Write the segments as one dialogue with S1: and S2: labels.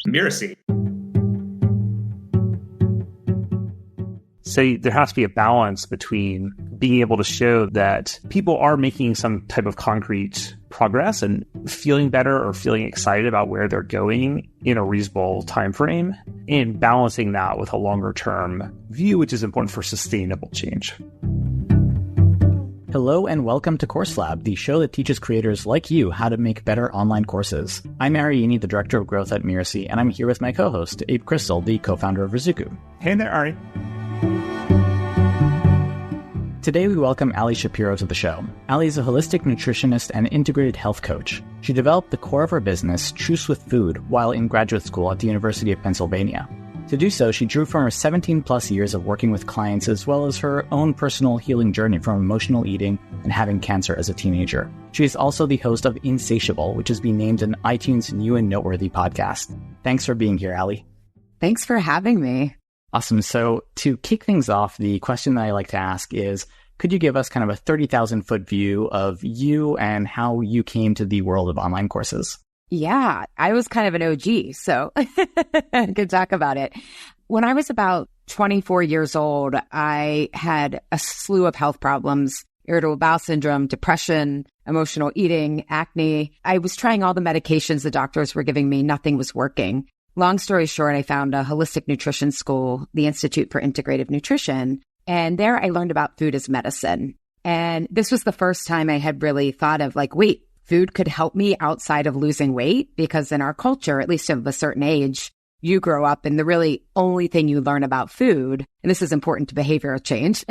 S1: Mirasee.
S2: So there has to be a balance between being able to show that people are making some type of concrete progress and feeling better or feeling excited about where they're going in a reasonable time frame, and balancing that with a longer term view, which is important for sustainable change.
S3: Hello and welcome to Course Lab, the show that teaches creators like you how to make better online courses. I'm Ari, the Director of Growth at Mirasee, and I'm here with my co-host, Abe Crystal, the co-founder of Rizuku.
S2: Hey there, Ari.
S3: Today we welcome Ali Shapiro to the show. Ali is a holistic nutritionist and integrated health coach. She developed the core of her business, Truce with Food, while in graduate school at the University of Pennsylvania. To do so, she drew from her 17-plus years of working with clients as well as her own personal healing journey from emotional eating and having cancer as a teenager. She is also the host of Insatiable, which has been named an iTunes New and Noteworthy podcast. Thanks for being here, Ali.
S4: Thanks for having me.
S3: Awesome. So to kick things off, the question that I like to ask is, could you give us kind of a 30,000-foot view of you and how you came to the world of online courses?
S4: Yeah, I was kind of an OG, so I could talk about it. When I was about 24 years old, I had a slew of health problems, irritable bowel syndrome, depression, emotional eating, acne. I was trying all the medications the doctors were giving me. Nothing was working. Long story short, I found a holistic nutrition school, the Institute for Integrative Nutrition, and there I learned about food as medicine. And this was the first time I had really thought of wait, food could help me outside of losing weight, because in our culture, at least of a certain age, you grow up and the really only thing you learn about food, and this is important to behavioral change,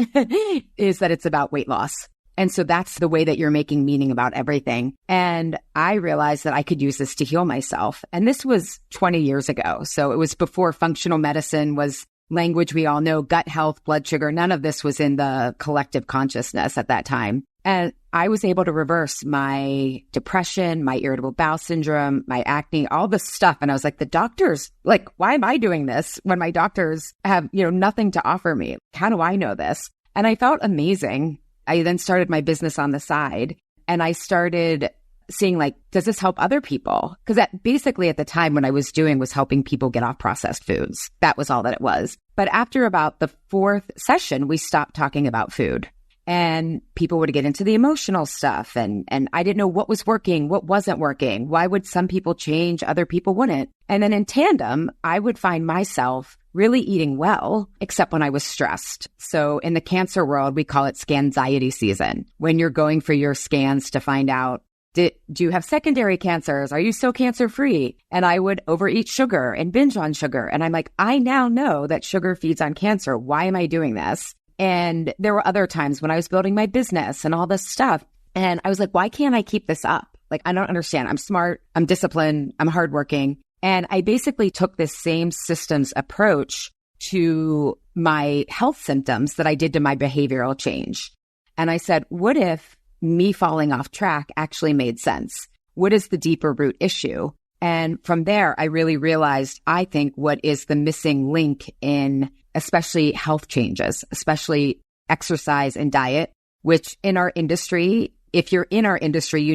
S4: is that it's about weight loss. And so that's the way that you're making meaning about everything. And I realized that I could use this to heal myself. And this was 20 years ago. So it was before functional medicine was language we all know, gut health, blood sugar. None of this was in the collective consciousness at that time. And I was able to reverse my depression, my irritable bowel syndrome, my acne, all this stuff. And I was like, the doctors, why am I doing this when my doctors have, nothing to offer me? How do I know this? And I felt amazing. I then started my business on the side, and I started seeing does this help other people? Because basically at the time what I was doing was helping people get off processed foods. That was all that it was. But after about the fourth session, we stopped talking about food. And people would get into the emotional stuff. And I didn't know what was working, what wasn't working. Why would some people change, other people wouldn't? And then in tandem, I would find myself really eating well, except when I was stressed. So in the cancer world, we call it scanxiety season. When you're going for your scans to find out, do you have secondary cancers? Are you still cancer-free? And I would overeat sugar and binge on sugar. And I'm like, I now know that sugar feeds on cancer. Why am I doing this? And there were other times when I was building my business and all this stuff. And I was like, why can't I keep this up? I don't understand. I'm smart. I'm disciplined. I'm hardworking. And I basically took this same systems approach to my health symptoms that I did to my behavioral change. And I said, what if me falling off track actually made sense? What is the deeper root issue? And from there, I really realized, I think, what is the missing link in especially health changes, especially exercise and diet, which in our industry, if you're in our industry,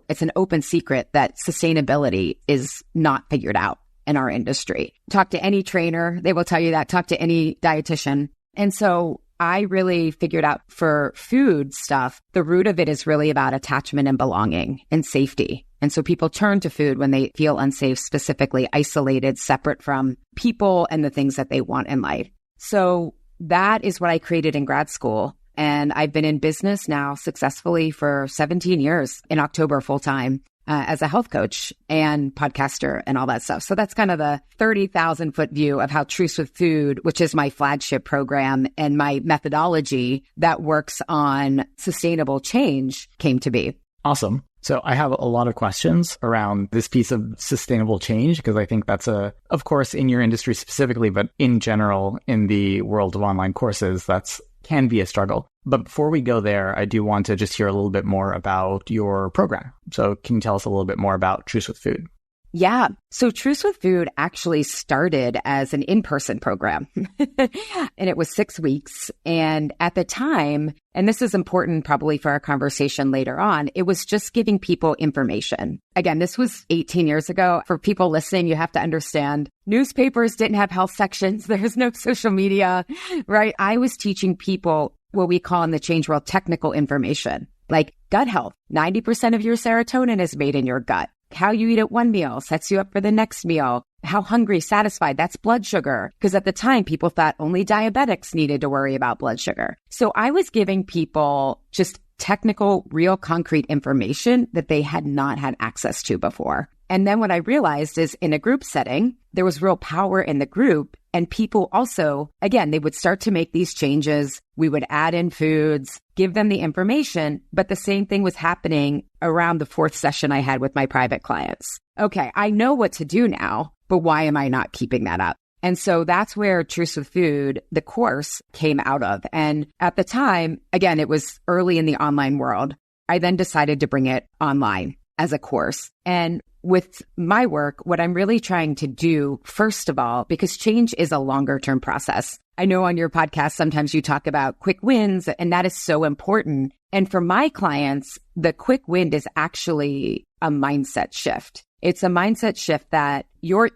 S4: it's an open secret that sustainability is not figured out in our industry. Talk to any trainer, they will tell you that. Talk to any dietitian. And so I really figured out for food stuff, the root of it is really about attachment and belonging and safety. And so people turn to food when they feel unsafe, specifically isolated, separate from people and the things that they want in life. So that is what I created in grad school. And I've been in business now successfully for 17 years, in October full-time, as a health coach and podcaster and all that stuff. So that's kind of the 30,000-foot view of how Truce with Food, which is my flagship program and my methodology that works on sustainable change, came to be.
S3: Awesome. So I have a lot of questions around this piece of sustainable change, because I think that's of course, in your industry specifically, but in general, in the world of online courses, that's can be a struggle. But before we go there, I do want to just hear a little bit more about your program. So can you tell us a little bit more about Truce with Food?
S4: Yeah. So Truce with Food actually started as an in-person program and it was 6 weeks. And at the time, and this is important probably for our conversation later on, it was just giving people information. Again, this was 18 years ago. For people listening, you have to understand newspapers didn't have health sections. There's no social media, right? I was teaching people what we call in the change world technical information, like gut health. 90% of your serotonin is made in your gut. How you eat at one meal sets you up for the next meal. How hungry, satisfied, that's blood sugar. Because at the time, people thought only diabetics needed to worry about blood sugar. So I was giving people just technical, real concrete information that they had not had access to before. And then what I realized is in a group setting, there was real power in the group. And people also, again, they would start to make these changes. We would add in foods, give them the information. But the same thing was happening around the 4th session I had with my private clients. Okay, I know what to do now, but why am I not keeping that up? And so that's where Truce with Food, the course, came out of. And at the time, again, it was early in the online world. I then decided to bring it online as a course. And with my work, what I'm really trying to do, first of all, because change is a longer term process. I know on your podcast, sometimes you talk about quick wins, and that is so important. And for my clients, the quick win is actually a mindset shift. It's a mindset shift that your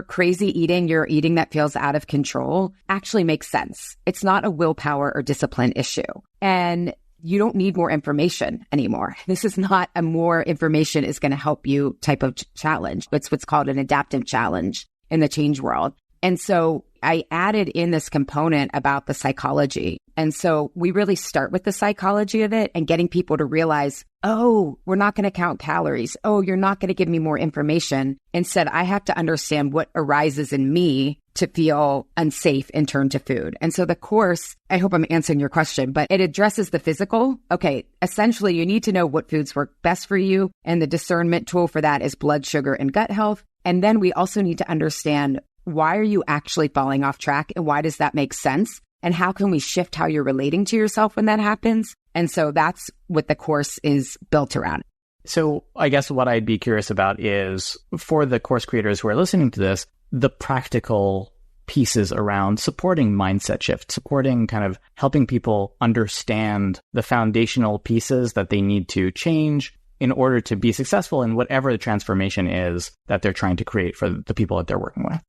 S4: crazy eating, your eating that feels out of control actually makes sense. It's not a willpower or discipline issue. And you don't need more information anymore. This is not a more information is going to help you type of challenge. It's what's called an adaptive challenge in the change world. And so I added in this component about the psychology. And so we really start with the psychology of it and getting people to realize, oh, we're not going to count calories. Oh, you're not going to give me more information. Instead, I have to understand what arises in me to feel unsafe and turn to food. And so the course, I hope I'm answering your question, but it addresses the physical. Okay, essentially, you need to know what foods work best for you. And the discernment tool for that is blood sugar and gut health. And then we also need to understand, why are you actually falling off track? And why does that make sense? And how can we shift how you're relating to yourself when that happens? And so that's what the course is built around.
S3: So I guess what I'd be curious about is, for the course creators who are listening to this, the practical pieces around supporting mindset shift, supporting kind of helping people understand the foundational pieces that they need to change in order to be successful in whatever the transformation is that they're trying to create for the people that they're working with.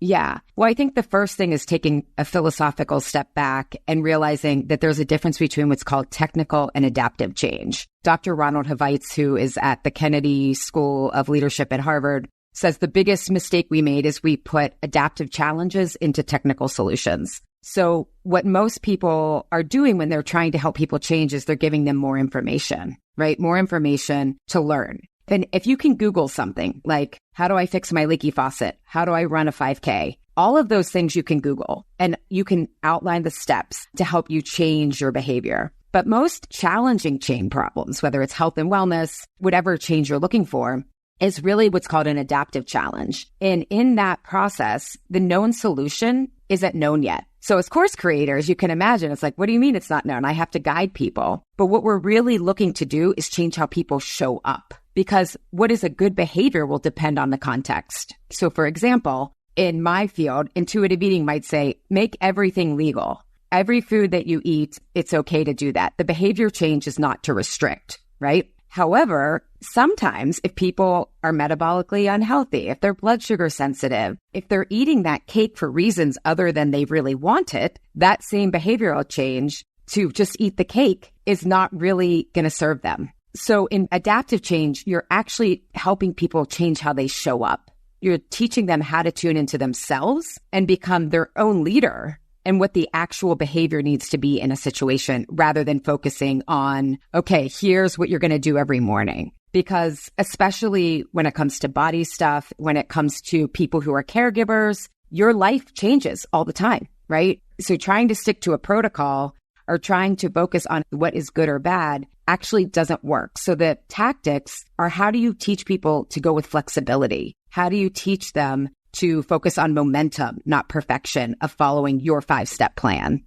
S4: Yeah. Well, I think the first thing is taking a philosophical step back and realizing that there's a difference between what's called technical and adaptive change. Dr. Ronald Havitz, who is at the Kennedy School of Leadership at Harvard, says the biggest mistake we made is we put adaptive challenges into technical solutions. So what most people are doing when they're trying to help people change is they're giving them more information, right? More information to learn. And if you can Google something like, how do I fix my leaky faucet? How do I run a 5K? All of those things you can Google, and you can outline the steps to help you change your behavior. But most challenging change problems, whether it's health and wellness, whatever change you're looking for, is really what's called an adaptive challenge. And in that process, the known solution isn't known yet. So as course creators, you can imagine, it's like, what do you mean it's not known? I have to guide people. But what we're really looking to do is change how people show up. Because what is a good behavior will depend on the context. So for example, in my field, intuitive eating might say, make everything legal. Every food that you eat, it's okay to do that. The behavior change is not to restrict, right? However, sometimes if people are metabolically unhealthy, if they're blood sugar sensitive, if they're eating that cake for reasons other than they really want it, that same behavioral change to just eat the cake is not really going to serve them. So in adaptive change, you're actually helping people change how they show up. You're teaching them how to tune into themselves and become their own leader and what the actual behavior needs to be in a situation, rather than focusing on, okay, here's what you're going to do every morning. Because especially when it comes to body stuff, when it comes to people who are caregivers, your life changes all the time, right? So trying to stick to a protocol or trying to focus on what is good or bad actually doesn't work. So the tactics are, how do you teach people to go with flexibility? How do you teach them to focus on momentum, not perfection, of following your 5-step plan?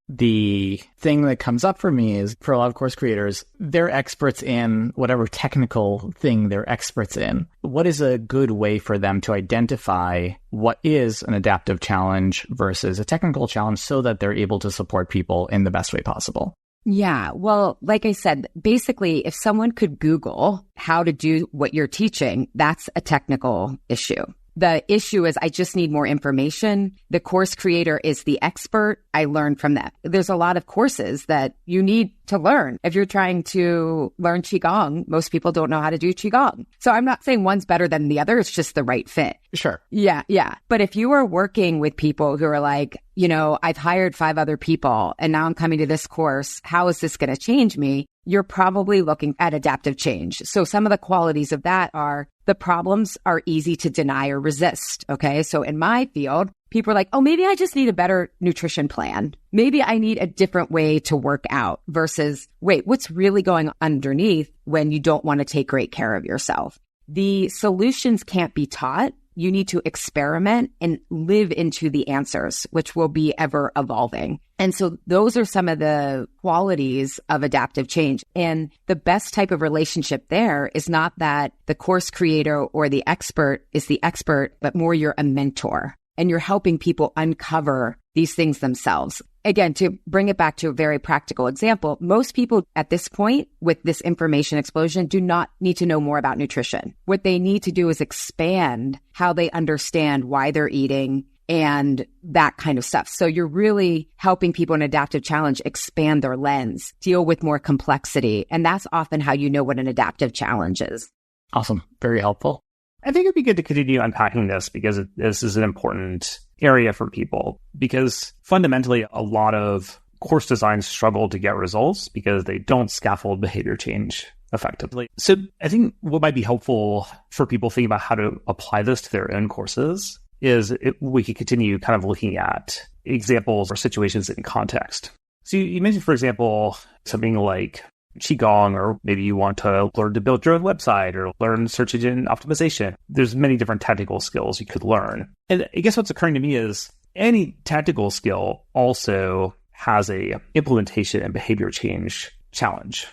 S3: the thing that comes up for me is, for a lot of course creators, they're experts in whatever technical thing they're experts in. What is a good way for them to identify what is an adaptive challenge versus a technical challenge so that they're able to support people in the best way possible?
S4: Yeah. Well, like I said, basically, if someone could Google how to do what you're teaching, that's a technical issue. The issue is I just need more information. The course creator is the expert. I learned from that. There's a lot of courses that you need to learn. If you're trying to learn Qigong, most people don't know how to do Qigong. So I'm not saying one's better than the other. It's just the right fit.
S3: Sure.
S4: Yeah. But if you are working with people who are like, I've hired 5 other people and now I'm coming to this course, how is this going to change me? You're probably looking at adaptive change. So some of the qualities of that are the problems are easy to deny or resist. Okay. So in my field, people are like, oh, maybe I just need a better nutrition plan. Maybe I need a different way to work out versus, wait, what's really going underneath when you don't want to take great care of yourself? The solutions can't be taught. You need to experiment and live into the answers, which will be ever evolving. And so those are some of the qualities of adaptive change. And the best type of relationship there is not that the course creator or the expert is the expert, but more you're a mentor and you're helping people uncover these things themselves. Again, to bring it back to a very practical example, most people at this point with this information explosion do not need to know more about nutrition. What they need to do is expand how they understand why they're eating and that kind of stuff. So you're really helping people in adaptive challenge expand their lens, deal with more complexity. And that's often how you know what an adaptive challenge is.
S3: Awesome. Very helpful.
S2: I think it'd be good to continue unpacking this because this is an important area for people, because fundamentally a lot of course designs struggle to get results because they don't scaffold behavior change effectively. So I think what might be helpful for people thinking about how to apply this to their own courses is we could continue kind of looking at examples or situations in context. So you mentioned, for example, something like Qigong, or maybe you want to learn to build your own website or learn search engine optimization. There's many different technical skills you could learn. And I guess what's occurring to me is any technical skill also has a implementation and behavior change challenge,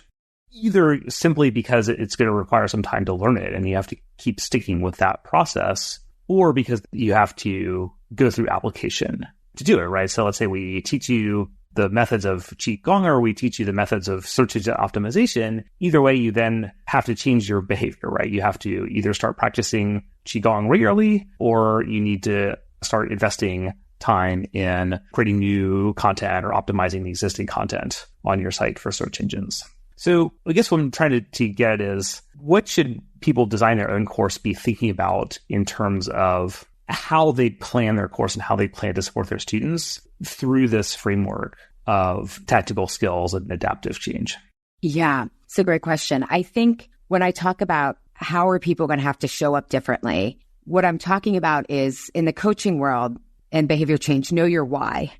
S2: either simply because it's going to require some time to learn it and you have to keep sticking with that process, or because you have to go through application to do it, right? So let's say we teach you the methods of Qigong, or we teach you the methods of search engine optimization. Either way, you then have to change your behavior, right? You have to either start practicing Qigong regularly, or you need to start investing time in creating new content or optimizing the existing content on your site for search engines. So I guess what I'm trying to get is, what should people design their own course be thinking about in terms of how they plan their course and how they plan to support their students through this framework of tactical skills and adaptive change?
S4: Yeah, it's a great question. I think when I talk about how are people going to have to show up differently, what I'm talking about is in the coaching world and behavior change, know your why,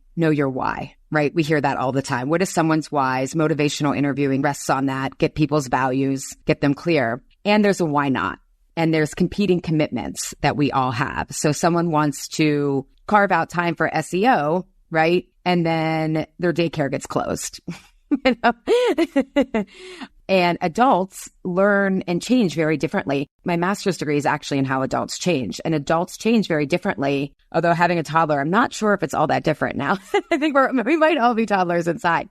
S4: right? We hear that all the time. What is someone's whys? Motivational interviewing rests on that. Get people's values, get them clear. And there's a why not. And there's competing commitments that we all have. So someone wants to carve out time for SEO, right? And then their daycare gets closed. And adults learn and change very differently. My master's degree is actually in how adults change. And adults change very differently. Although having a toddler, I'm not sure if it's all that different now. I think we might all be toddlers inside.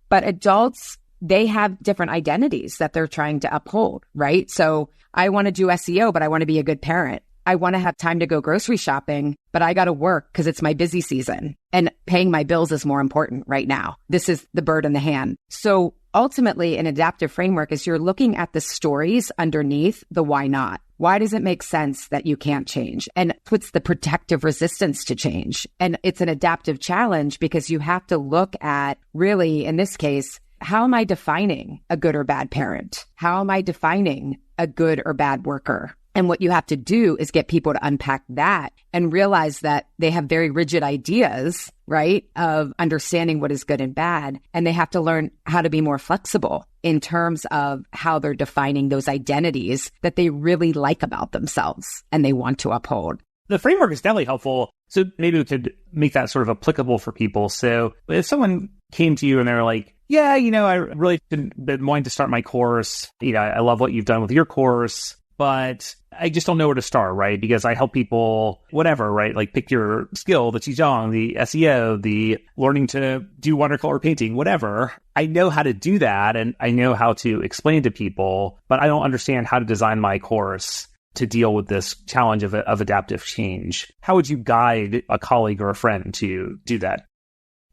S4: But adults, they have different identities that they're trying to uphold, right? So I want to do SEO, but I want to be a good parent. I want to have time to go grocery shopping, but I got to work because it's my busy season and paying my bills is more important right now. This is the bird in the hand. So ultimately, an adaptive framework is you're looking at the stories underneath the why not. Why does it make sense that you can't change? And what's the protective resistance to change? And it's an adaptive challenge because you have to look at, really, in this case, how am I defining a good or bad parent? How am I defining a good or bad worker? And what you have to do is get people to unpack that and realize that they have very rigid ideas, right, of understanding what is good and bad. And they have to learn how to be more flexible in terms of how they're defining those identities that they really like about themselves and they want to uphold.
S2: The framework is definitely helpful. So maybe we could make that sort of applicable for people. So if someone came to you and they were like, yeah, I really been wanting to start my course. I love what you've done with your course, but I just don't know where to start, right? Because I help people, whatever, right? Like pick your skill, the Qigong, the SEO, the learning to do watercolor painting, whatever. I know how to do that and I know how to explain to people, but I don't understand how to design my course to deal with this challenge of adaptive change. How would you guide a colleague or a friend to do that?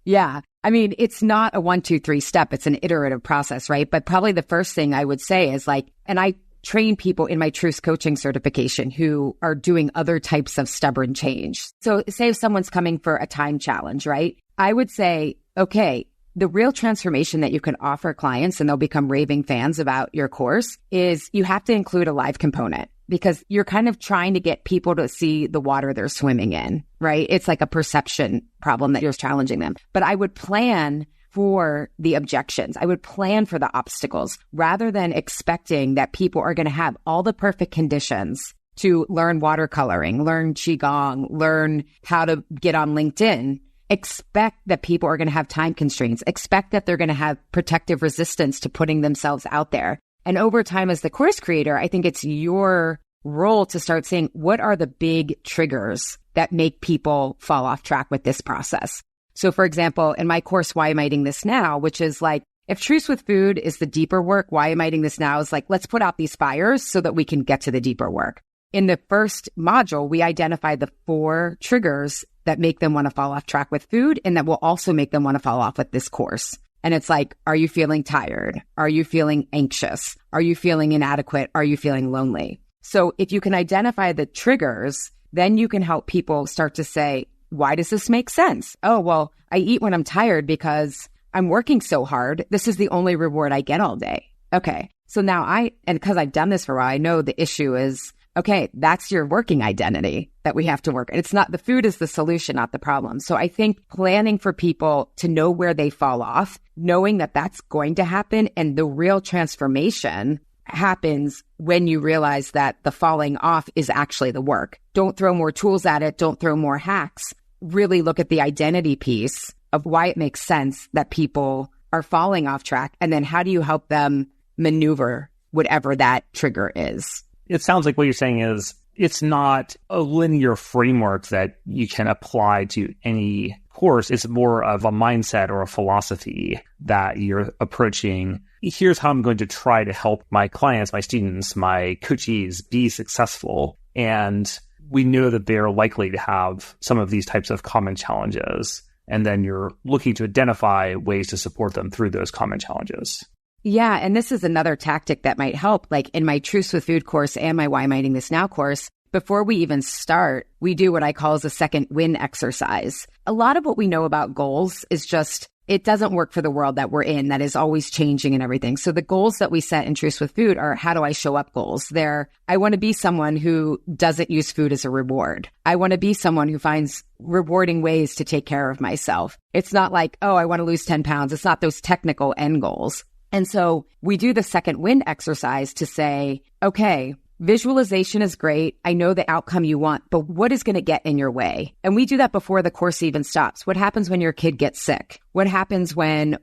S4: Yeah. I mean, it's not a 1, 2, 3 step. It's an iterative process, right? But probably the first thing I would say is and I train people in my Truth coaching certification who are doing other types of stubborn change. So say if someone's coming for a time challenge, right? I would say, okay, the real transformation that you can offer clients, and they'll become raving fans about your course, is you have to include a live component, because you're kind of trying to get people to see the water they're swimming in, right? It's like a perception problem that you're challenging them. But I would plan for the objections. I would plan for the obstacles rather than expecting that people are going to have all the perfect conditions to learn watercoloring, learn Qigong, learn how to get on LinkedIn. Expect that people are going to have time constraints. Expect that they're going to have protective resistance to putting themselves out there. And over time, as the course creator, I think it's your role to start saying, what are the big triggers that make people fall off track with this process? So for example, in my course, Why Am I Eating This Now? Which is if Truth with Food is the deeper work, Why Am I Eating This Now is let's put out these fires so that we can get to the deeper work. In the first module, we identified the 4 triggers that make them want to fall off track with food and that will also make them want to fall off with this course. And it's are you feeling tired? Are you feeling anxious? Are you feeling inadequate? Are you feeling lonely? So if you can identify the triggers, then you can help people start to say, why does this make sense? Oh, well, I eat when I'm tired because I'm working so hard. This is the only reward I get all day. Okay. So now and because I've done this for a while, I know the issue is, okay, that's your working identity that we have to work. It's not, the food is the solution, not the problem. So I think planning for people to know where they fall off, knowing that that's going to happen, and the real transformation happens when you realize that the falling off is actually the work. Don't throw more tools at it. Don't throw more hacks. Really look at the identity piece of why it makes sense that people are falling off track. And then how do you help them maneuver whatever that trigger is?
S2: It sounds like what you're saying is it's not a linear framework that you can apply to any course. It's more of a mindset or a philosophy that you're approaching. Here's how I'm going to try to help my clients, my students, my coachees be successful. And we know that they're likely to have some of these types of common challenges. And then you're looking to identify ways to support them through those common challenges.
S4: Yeah. And this is another tactic that might help. In my Truth with Food course and my Why Am I Eating This Now course, before we even start, we do what I call as a second win exercise. A lot of what we know about goals is just, it doesn't work for the world that we're in that is always changing and everything. So the goals that we set in Truth with Food are, how do I show up goals? I want to be someone who doesn't use food as a reward. I want to be someone who finds rewarding ways to take care of myself. It's not I want to lose 10 pounds. It's not those technical end goals. And so we do the second win exercise to say, okay, visualization is great. I know the outcome you want, but what is going to get in your way? And we do that before the course even stops. What happens when your kid gets sick? What happens when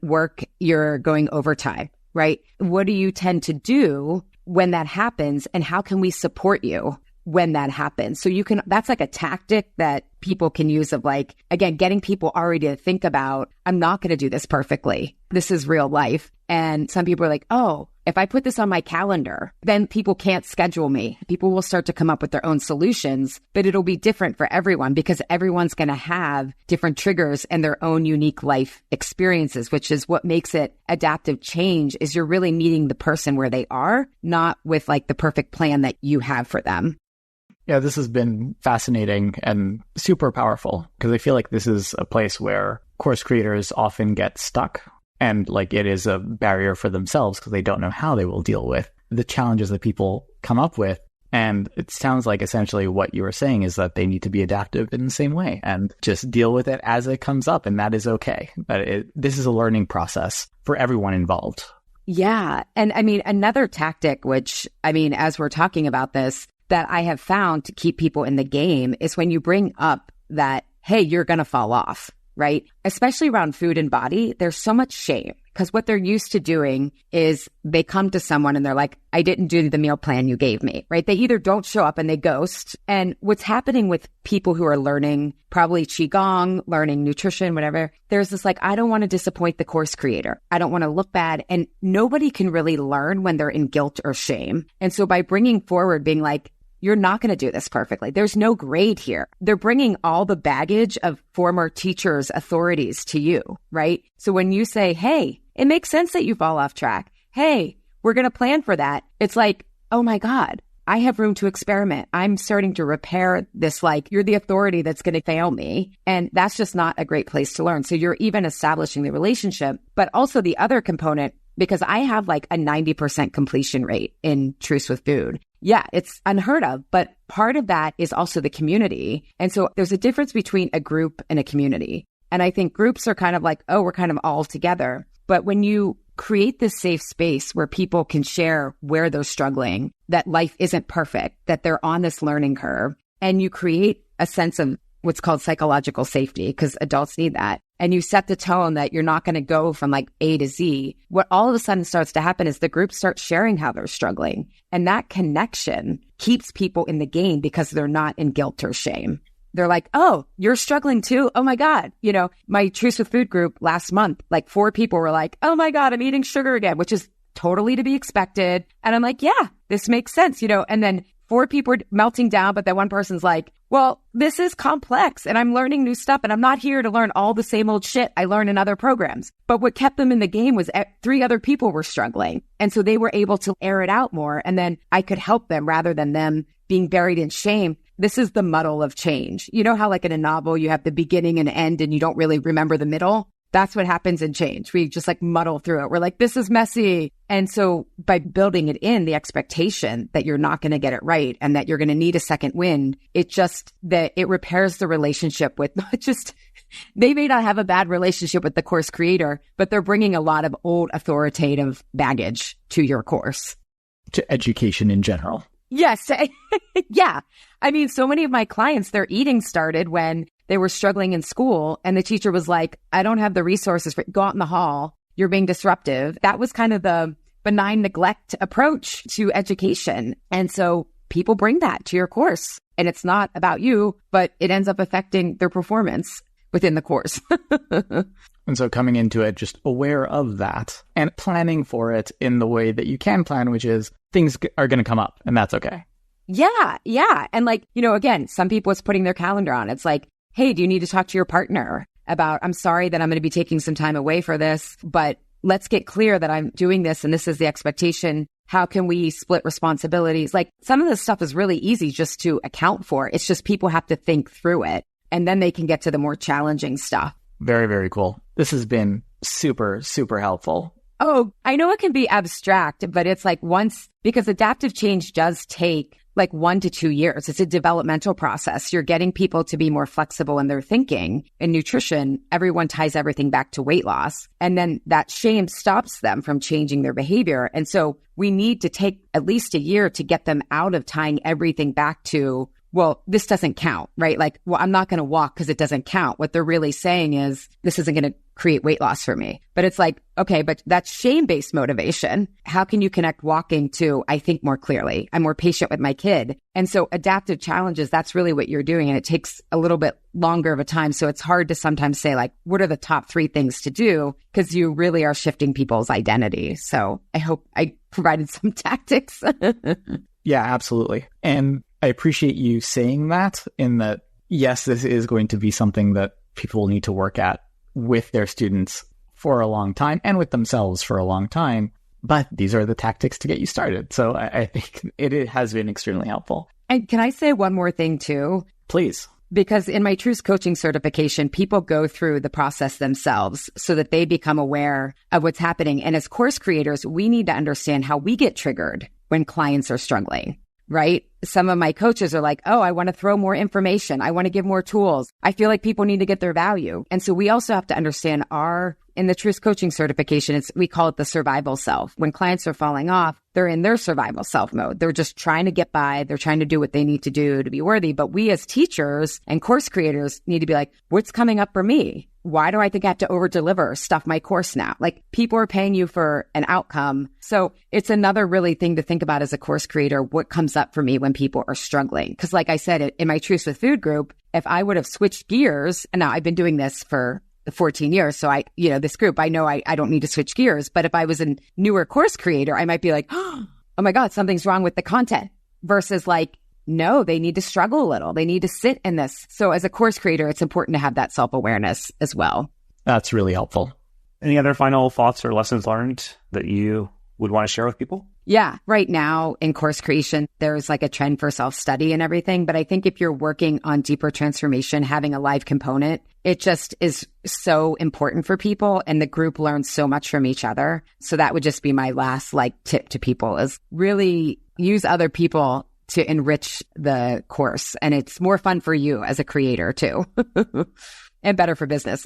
S4: you're going overtime, right? What do you tend to do when that happens? And how can we support you when that happens? So that's a tactic that people can use of again, getting people already to think about, I'm not going to do this perfectly. This is real life. And some people are oh, if I put this on my calendar, then people can't schedule me. People will start to come up with their own solutions, but it'll be different for everyone because everyone's going to have different triggers and their own unique life experiences, which is what makes it adaptive change, is you're really meeting the person where they are, not with the perfect plan that you have for them.
S3: Yeah, this has been fascinating and super powerful because I feel like this is a place where course creators often get stuck. And it is a barrier for themselves because they don't know how they will deal with the challenges that people come up with. And it sounds like essentially what you were saying is that they need to be adaptive in the same way and just deal with it as it comes up. And that is okay. But this is a learning process for everyone involved.
S4: Yeah. And another tactic, which, as we're talking about this, that I have found to keep people in the game is when you bring up that, hey, you're going to fall off, right? Especially around food and body, there's so much shame because what they're used to doing is they come to someone and they're like, I didn't do the meal plan you gave me, right? They either don't show up and they ghost. And what's happening with people who are learning probably Qigong, learning nutrition, whatever, there's this like, I don't want to disappoint the course creator. I don't want to look bad. And nobody can really learn when they're in guilt or shame. And so by bringing forward being like, you're not going to do this perfectly. There's no grade here. They're bringing all the baggage of former teachers' authorities to you, right? So when you say, hey, it makes sense that you fall off track. Hey, we're going to plan for that. It's like, oh my God, I have room to experiment. I'm starting to repair this, like you're the authority that's going to fail me. And that's just not a great place to learn. So you're even establishing the relationship, but also the other component, because I have like a 90% completion rate in Truce with Food. Yeah, it's unheard of, but part of that is also the community. And so there's a difference between a group and a community. And I think groups are kind of like, oh, we're kind of all together. But when you create this safe space where people can share where they're struggling, that life isn't perfect, that they're on this learning curve, and you create a sense of what's called psychological safety, because adults need that. And you set the tone that you're not going to go from like A to Z. What all of a sudden starts to happen is the group starts sharing how they're struggling. And that connection keeps people in the game because they're not in guilt or shame. They're like, oh, you're struggling too? Oh my God. You know, my Truce with Food group last month, like 4 people were like, oh my God, I'm eating sugar again, which is totally to be expected. And I'm like, yeah, this makes sense, you know, and then 4 people are melting down, but then one person's like, well, this is complex and I'm learning new stuff and I'm not here to learn all the same old shit I learned in other programs. But what kept them in the game was 3 other people were struggling. And so they were able to air it out more. And then I could help them rather than them being buried in shame. This is the muddle of change. You know how like in a novel, you have the beginning and end and you don't really remember the middle? That's what happens in change. We just like muddle through it. We're like, this is messy. And so by building it in, the expectation that you're not going to get it right and that you're going to need a second wind, it just that it repairs the relationship with not just, they may not have a bad relationship with the course creator, but they're bringing a lot of old authoritative baggage to your course.
S3: To education in general.
S4: Yes. Yeah. I mean, so many of my clients, their eating started when they were struggling in school and the teacher was like, I don't have the resources for go out in the hall. You're being disruptive. That was kind of the benign neglect approach to education. And so people bring that to your course and it's not about you, but it ends up affecting their performance within the course.
S3: And so coming into it, just aware of that and planning for it in the way that you can plan, which is things are going to come up and that's okay.
S4: Yeah. Yeah. And like, you know, again, some people it's putting their calendar on. It's like, hey, do you need to talk to your partner about, I'm sorry that I'm going to be taking some time away for this, but let's get clear that I'm doing this and this is the expectation. How can we split responsibilities? Like some of this stuff is really easy just to account for. It's just people have to think through it and then they can get to the more challenging stuff.
S3: Very, very cool. This has been super, super helpful.
S4: Oh, I know it can be abstract, but it's like because adaptive change does take like 1 to 2 years. It's a developmental process. You're getting people to be more flexible in their thinking. In nutrition, everyone ties everything back to weight loss. And then that shame stops them from changing their behavior. And so we need to take at least a year to get them out of tying everything back to, well, this doesn't count, right? Like, well, I'm not going to walk because it doesn't count. What they're really saying is this isn't going to create weight loss for me. But it's like, okay, but that's shame-based motivation. How can you connect walking to, I think more clearly, I'm more patient with my kid. And so adaptive challenges, that's really what you're doing. And it takes a little bit longer of a time. So it's hard to sometimes say like, what are the top 3 things to do? Because you really are shifting people's identity. So I hope I provided some tactics.
S3: Yeah, absolutely. And I appreciate you saying that in that, yes, this is going to be something that people will need to work at with their students for a long time and with themselves for a long time. But these are the tactics to get you started. So I think it has been extremely helpful.
S4: And can I say one more thing too?
S3: Please.
S4: Because in my Truce coaching certification, people go through the process themselves so that they become aware of what's happening. And as course creators, we need to understand how we get triggered when clients are struggling. Right? Some of my coaches are like, oh, I want to throw more information. I want to give more tools. I feel like people need to get their value. And so we also have to understand our in the Truth Coaching certification, we call it the survival self. When clients are falling off, they're in their survival self mode. They're just trying to get by. They're trying to do what they need to do to be worthy. But we as teachers and course creators need to be like, what's coming up for me? Why do I think I have to over deliver stuff my course now? Like, people are paying you for an outcome. So it's another really thing to think about as a course creator, what comes up for me when people are struggling. Because like I said, in my Truth with Food group, if I would have switched gears, and now I've been doing this for 14 years. So this group, I know I don't need to switch gears. But if I was a newer course creator, I might be like, oh my God, something's wrong with the content, versus like, no, they need to struggle a little. They need to sit in this. So as a course creator, it's important to have that self-awareness as well.
S3: That's really helpful.
S2: Any other final thoughts or lessons learned that you would want to share with people?
S4: Yeah. Right now in course creation, there's like a trend for self-study and everything. But I think if you're working on deeper transformation, having a live component, it just is so important for people. And the group learns so much from each other. So that would just be my last tip to people, is really use other people to enrich the course. And it's more fun for you as a creator too. And better for business.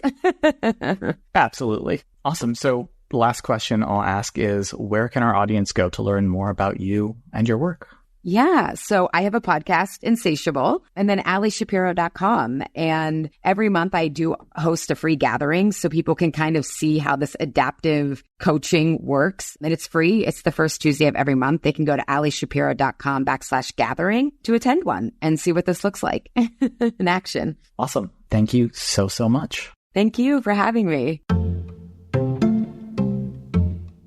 S3: Absolutely. Awesome. So the last question I'll ask is, where can our audience go to learn more about you and your work?
S4: Yeah. So I have a podcast, Insatiable, and then AliShapiro.com. And every month I do host a free gathering so people can kind of see how this adaptive coaching works. And it's free. It's the first Tuesday of every month. They can go to AliShapiro.com/gathering to attend one and see what this looks like in action.
S3: Awesome. Thank you so much.
S4: Thank you for having me.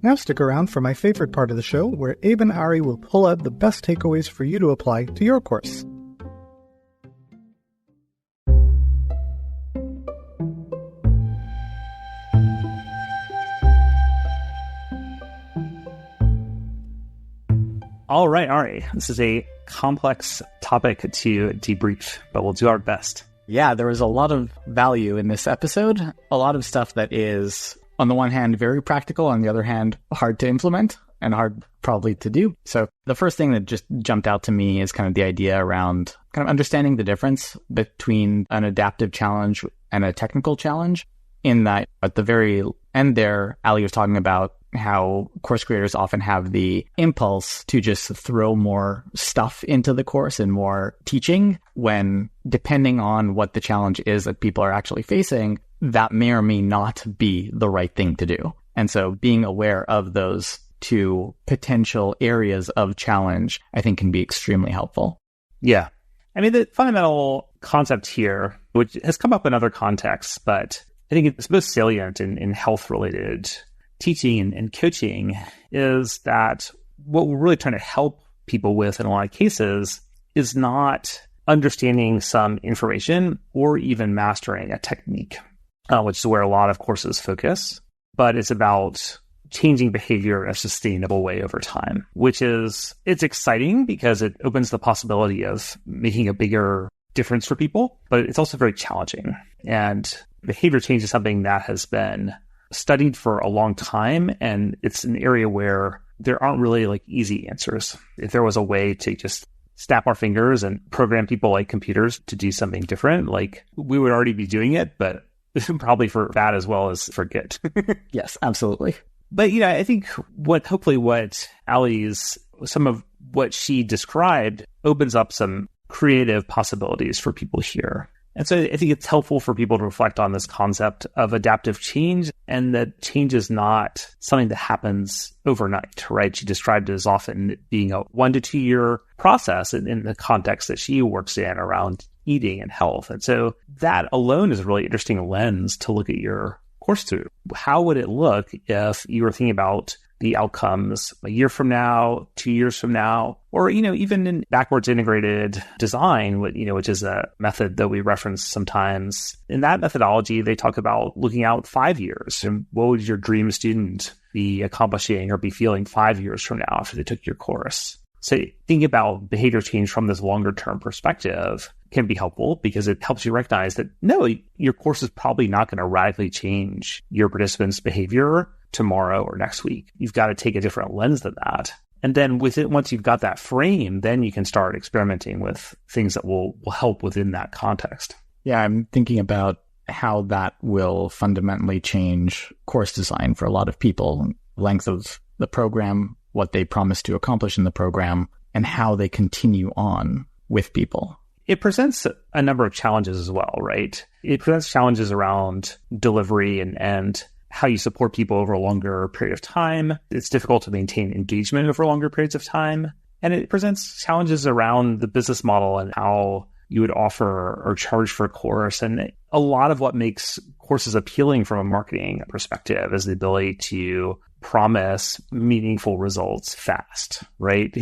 S1: Now stick around for my favorite part of the show, where Abe and Ari will pull out the best takeaways for you to apply to your course.
S2: All right, Ari, this is a complex topic to debrief, but we'll do our best.
S3: Yeah, there was a lot of value in this episode. A lot of stuff that is, on the one hand, very practical, on the other hand, hard to implement and hard probably to do. So the first thing that just jumped out to me is kind of the idea around kind of understanding the difference between an adaptive challenge and a technical challenge, in that at the very end there, Ali was talking about how course creators often have the impulse to just throw more stuff into the course and more teaching, when depending on what the challenge is that people are actually facing, that may or may not be the right thing to do. And so being aware of those two potential areas of challenge, I think, can be extremely helpful.
S2: Yeah. I mean, the fundamental concept here, which has come up in other contexts, but I think it's most salient in health-related teaching and coaching, is that what we're really trying to help people with in a lot of cases is not understanding some information or even mastering a technique, which is where a lot of courses focus, but it's about changing behavior in a sustainable way over time, it's exciting because it opens the possibility of making a bigger difference for people, but it's also very challenging. And behavior change is something that has been studied for a long time, and it's an area where there aren't really easy answers. If there was a way to just snap our fingers and program people like computers to do something different, we would already be doing it, but probably for bad as well as for good.
S3: Yes, absolutely.
S2: But, I think some of what she described opens up some creative possibilities for people here. And so I think it's helpful for people to reflect on this concept of adaptive change, and that change is not something that happens overnight, right? She described it as often being a 1 to 2 year process in the context that she works in around eating and health. And so that alone is a really interesting lens to look at your course through. How would it look if you were thinking about the outcomes a year from now, 2 years from now, or, even in backwards integrated design, which is a method that we reference sometimes. In that methodology, they talk about looking out 5 years, and what would your dream student be accomplishing or be feeling 5 years from now after they took your course? So thinking about behavior change from this longer term perspective can be helpful, because it helps you recognize that, no, your course is probably not going to radically change your participants' behavior tomorrow or next week. You've got to take a different lens than that. And then once you've got that frame, then you can start experimenting with things that will help within that context.
S3: Yeah, I'm thinking about how that will fundamentally change course design for a lot of people, length of the program, what they promise to accomplish in the program, and how they continue on with people.
S2: It presents a number of challenges as well, right? It presents challenges around delivery and how you support people over a longer period of time. It's difficult to maintain engagement over longer periods of time. And it presents challenges around the business model and how you would offer or charge for a course. And a lot of what makes courses appealing from a marketing perspective is the ability to promise meaningful results fast, right?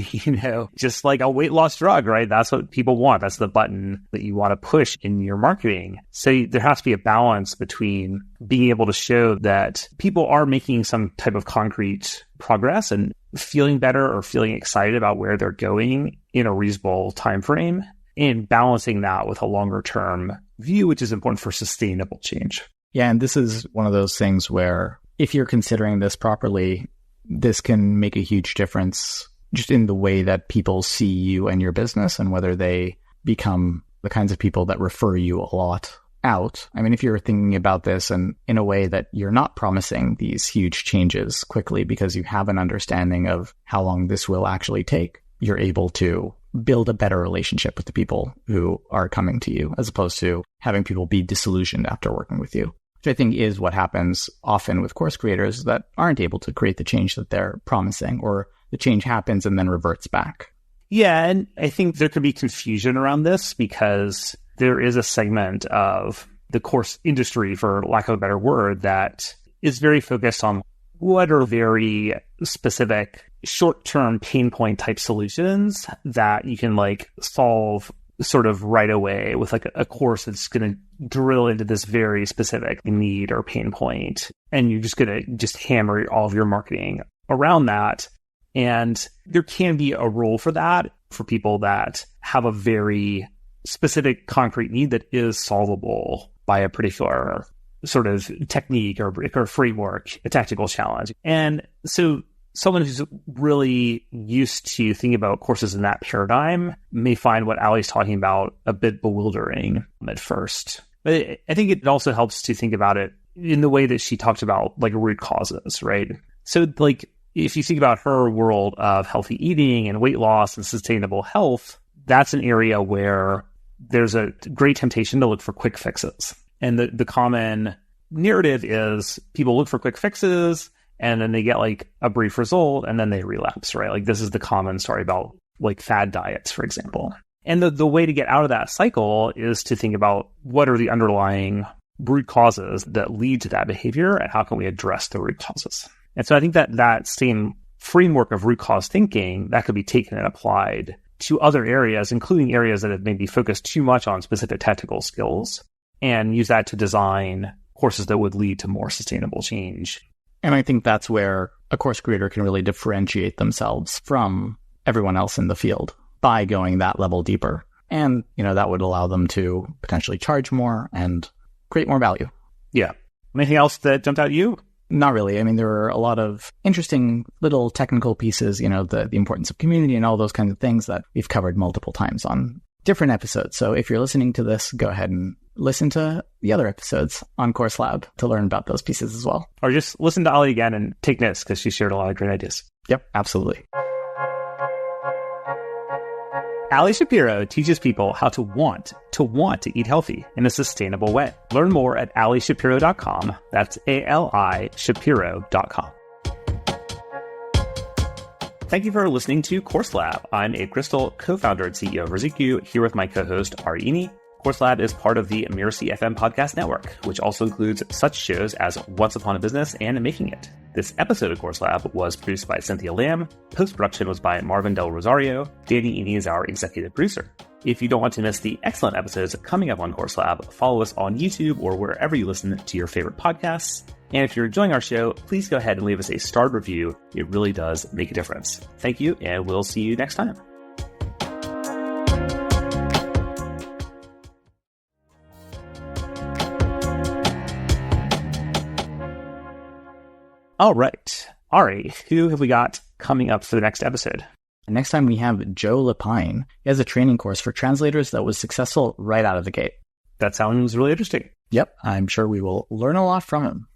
S2: Just like a weight loss drug, right? That's what people want. That's the button that you want to push in your marketing. So there has to be a balance between being able to show that people are making some type of concrete progress and feeling better or feeling excited about where they're going in a reasonable time frame, and balancing that with a longer term view, which is important for sustainable change.
S3: Yeah, and this is one of those things where if you're considering this properly, this can make a huge difference just in the way that people see you and your business and whether they become the kinds of people that refer you a lot out. I mean, if you're thinking about this and in a way that you're not promising these huge changes quickly because you have an understanding of how long this will actually take, you're able to build a better relationship with the people who are coming to you, as opposed to having people be disillusioned after working with you, which I think is what happens often with course creators that aren't able to create the change that they're promising, or the change happens and then reverts back.
S2: Yeah, and I think there could be confusion around this because there is a segment of the course industry, for lack of a better word, that is very focused on what are very specific short-term pain point type solutions that you can solve sort of right away with a course that's going to drill into this very specific need or pain point. And you're just going to hammer all of your marketing around that. And there can be a role for that for people that have a very specific concrete need that is solvable by a particular sort of technique or framework, a tactical challenge. And so someone who's really used to thinking about courses in that paradigm may find what Allie's talking about a bit bewildering at first. But I think it also helps to think about it in the way that she talked about root causes, right? So if you think about her world of healthy eating and weight loss and sustainable health, that's an area where there's a great temptation to look for quick fixes. And the common narrative is people look for quick fixes and then they get a brief result and then they relapse, right? This is the common story about fad diets, for example. And the way to get out of that cycle is to think about what are the underlying root causes that lead to that behavior and how can we address the root causes. And so I think that same framework of root cause thinking that could be taken and applied to other areas, including areas that have maybe focused too much on specific tactical skills, and use that to design courses that would lead to more sustainable change.
S3: And I think that's where a course creator can really differentiate themselves from everyone else in the field by going that level deeper. And, that would allow them to potentially charge more and create more value.
S2: Yeah. Anything else that jumped out at you?
S3: Not really. I mean, there are a lot of interesting little technical pieces, the importance of community and all those kinds of things that we've covered multiple times on different episodes. So if you're listening to this, go ahead and listen to the other episodes on Course Lab to learn about those pieces as well.
S2: Or just listen to Allie again and take notes because she shared a lot of great ideas.
S3: Yep, absolutely.
S2: Allie Shapiro teaches people how to want to eat healthy in a sustainable way. Learn more at AllieShapiro.com. That's ALI Shapiro.com. Thank you for listening to Course Lab. I'm Abe Crystal, co-founder and CEO of Rosario, here with my co-host Ari Eni. Course Lab is part of the Mirasee FM podcast network, which also includes such shows as Once Upon a Business and Making It. This episode of Course Lab was produced by Cynthia Lamb. Post-production was by Marvin del Rosario. Danny Eni is our executive producer. If you don't want to miss the excellent episodes coming up on Course Lab, follow us on YouTube or wherever you listen to your favorite podcasts. And if you're enjoying our show, please go ahead and leave us a starred review. It really does make a difference. Thank you, and we'll see you next time. All right. Ari, who have we got coming up for the next episode?
S3: Next time we have Joe Lapine. He has a training course for translators that was successful right out of the gate.
S2: That sounds really interesting.
S3: Yep, I'm sure we will learn a lot from him.